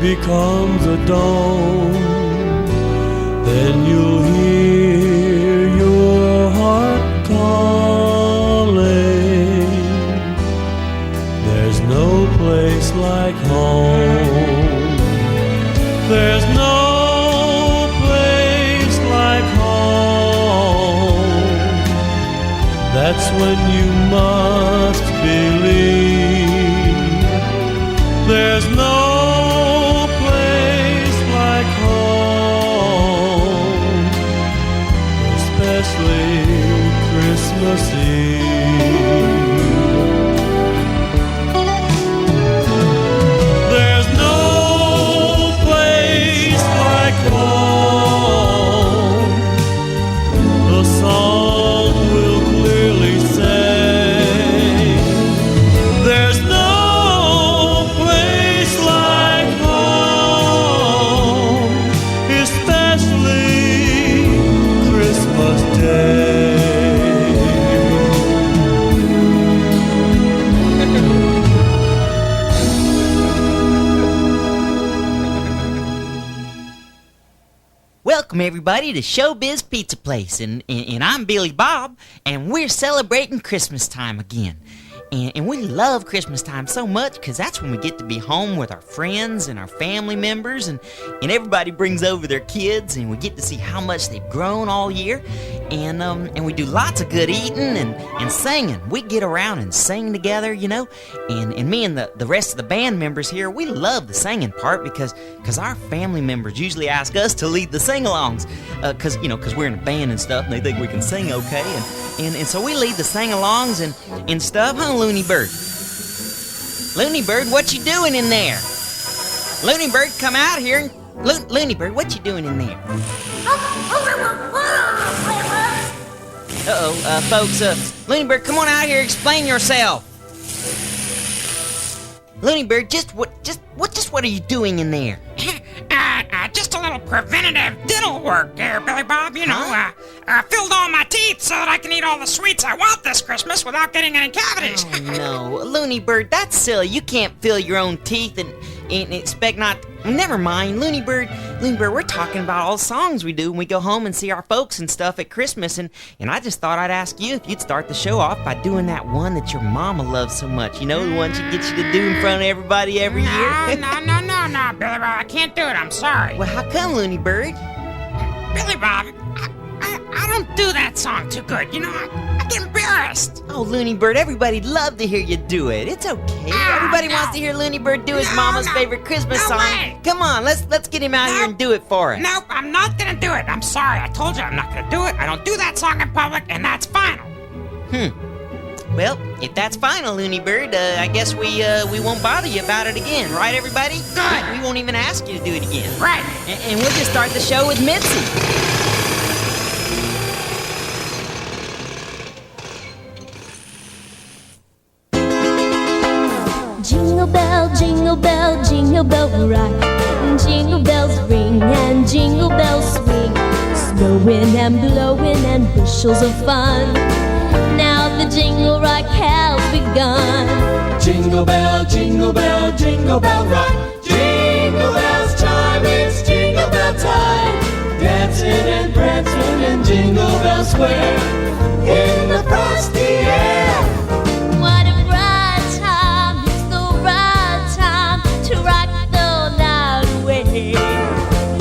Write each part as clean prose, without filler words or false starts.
becomes a dawn, then you'll hear your heart calling. There's no place like home. There's no place like home. That's when you must believe. There's no place like home, especially Christmas Eve. There's no place like home. The song will clearly say, there's no place like home, especially Christmas Day. Welcome everybody to Showbiz Pizza Place, and I'm Billy Bob, and we're celebrating Christmas time again. And we love Christmas time so much because that's when we get to be home with our friends and our family members, and everybody brings over their kids, and we get to see how much they've grown all year. And we do lots of good eating and singing. We get around and sing together, you know. And me and the rest of the band members here, we love the singing part because our family members usually ask us to lead the sing-alongs because we're in a band and stuff, and they think we can sing okay. And so we lead the sing-alongs and stuff, huh, Looney Bird? Looney Bird, what you doing in there? Looney Bird, come out here. Looney Bird, what you doing in there? Uh-oh, folks, Looney Bird, come on out here, explain yourself. Looney Bird, what are you doing in there? Just a little preventative dental work there, Billy Bob. You know, filled all my teeth so that I can eat all the sweets I want this Christmas without getting any cavities. Oh, no, Looney Bird, that's silly. You can't fill your own teeth and expect not. Never mind, Looney Bird, we're talking about all the songs we do when we go home and see our folks and stuff at Christmas, and I just thought I'd ask you if you'd start the show off by doing that one that your mama loves so much. You know, the one she gets you to do in front of everybody every year? No, Billy Bob, I can't do it, I'm sorry. Well, how come, Looney Bird? Billy Bob, I don't do that song too good, you know, I get embarrassed. Oh, Looney Bird, everybody'd love to hear you do it. It's okay. Everybody wants to hear Looney Bird do his mama's favorite Christmas song. Way. Come on, let's get him out here and do it for us. Nope, I'm not gonna do it. I'm sorry, I told you I'm not gonna do it. I don't do that song in public, and that's final. Well, if that's final, Looney Bird, I guess we won't bother you about it again, right, everybody? Good. We won't even ask you to do it again. Right. And we'll just start the show with Mitzi. Jingle bell rock. Jingle bells ring and jingle bells swing, snowing and blowing and bushels of fun. Now the jingle rock has begun. Jingle bell, jingle bell, jingle bell rock. Jingle bells chime, it's jingle bell time. Dancing and prancing and jingle bells swing in the frosty air. What a bright time, it's the right time to rock the night away.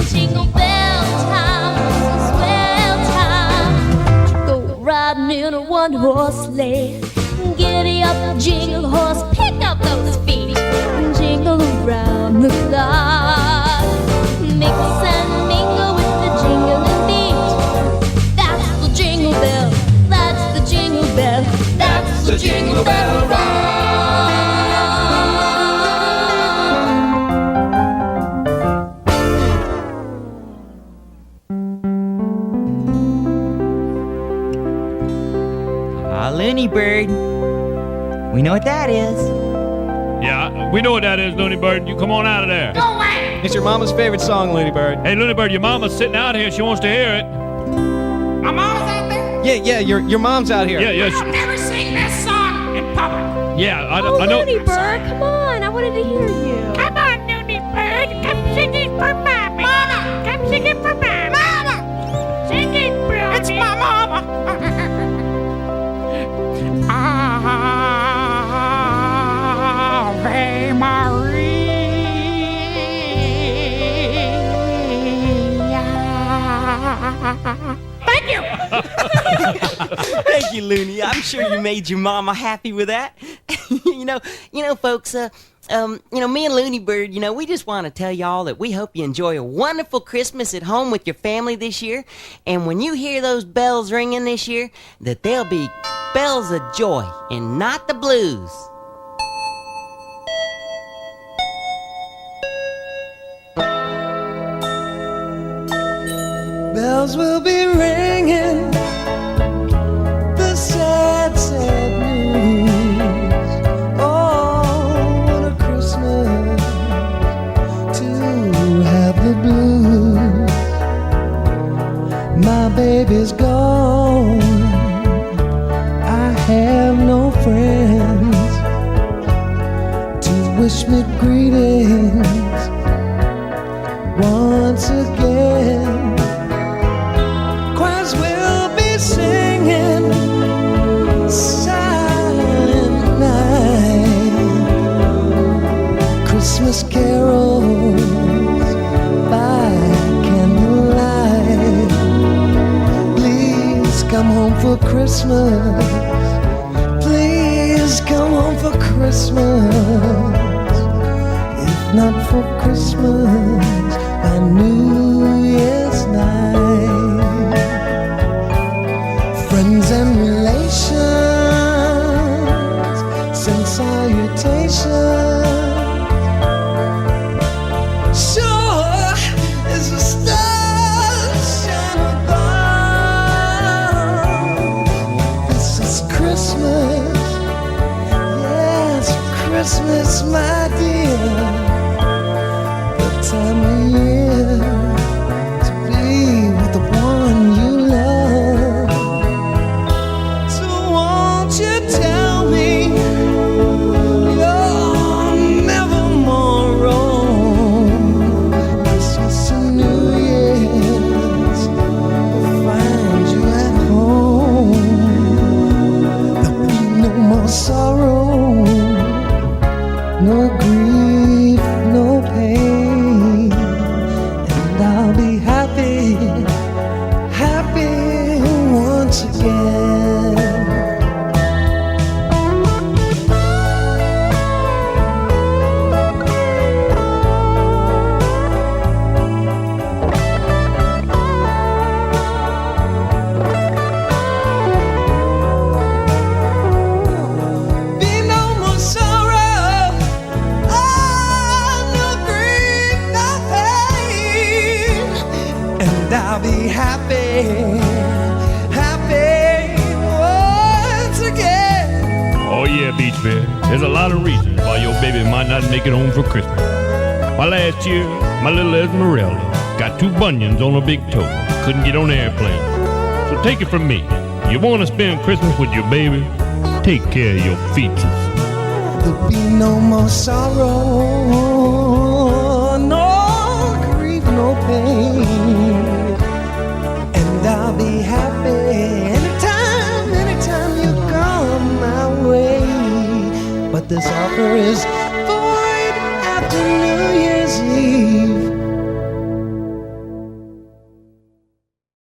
Jingle bell time, it's a swell time to go riding in a one-horse sleigh. Giddy up, jingle horse, pick up those feet, jingle around the clock. Mix and mingle with the jingling beat. That's the jingle bell, that's the jingle bell, that's the jingle bell rock. Looney Bird. We know what that is. Yeah, we know what that is, Looney Bird. You come on out of there. Go away! It's your mama's favorite song, Looney Bird. Hey, Looney Bird, your mama's sitting out here. She wants to hear it. My mom's out there? Yeah, your mom's out here. Yeah. I'll never sing this song in public. Yeah, I know. Looney Bird, come on, I wanted to hear you. Come on, Looney Bird, come for Mommy. Mama! Come sing it for Mommy. Mama! Sing it, Brownie. It's my mama. Ave Maria. Thank you. Thank you, Looney. I'm sure you made your mama happy with that. you know, folks. Me and Looney Bird, we just want to tell y'all that we hope you enjoy a wonderful Christmas at home with your family this year. And when you hear those bells ringing this year, that they'll be bells of joy and not the blues. Bells will be ringing, the sad, sad news. Oh, what a Christmas to have the blues. My baby's gone, I have no friends to wish me greetings once again. We'll be singing silent night, Christmas carols by candlelight. Please come home for Christmas. Please come home for Christmas. If not for Christmas, by New Year's night. Friends and relations send salutations. Sure as the stars shine above. This is Christmas, yes, Christmas, my dear. The time of year to be with the one you love. Tell me you're never more wrong. Christmas and New Year's will find you at home. There'll be no more sorrow, no grief, no pain. And I'll be happy, happy once again. I'll be happy, happy once again. Oh yeah, Beach Bear. There's a lot of reasons why your baby might not make it home for Christmas. Why, last year, my little Esmeralda got 2 bunions on her big toe. Couldn't get on the airplane. So take it from me. You want to spend Christmas with your baby? Take care of your features. There'll be no more sorrow, no grief, no pain. And I'll be happy anytime you come my way. But this offer is void after New Year's Eve.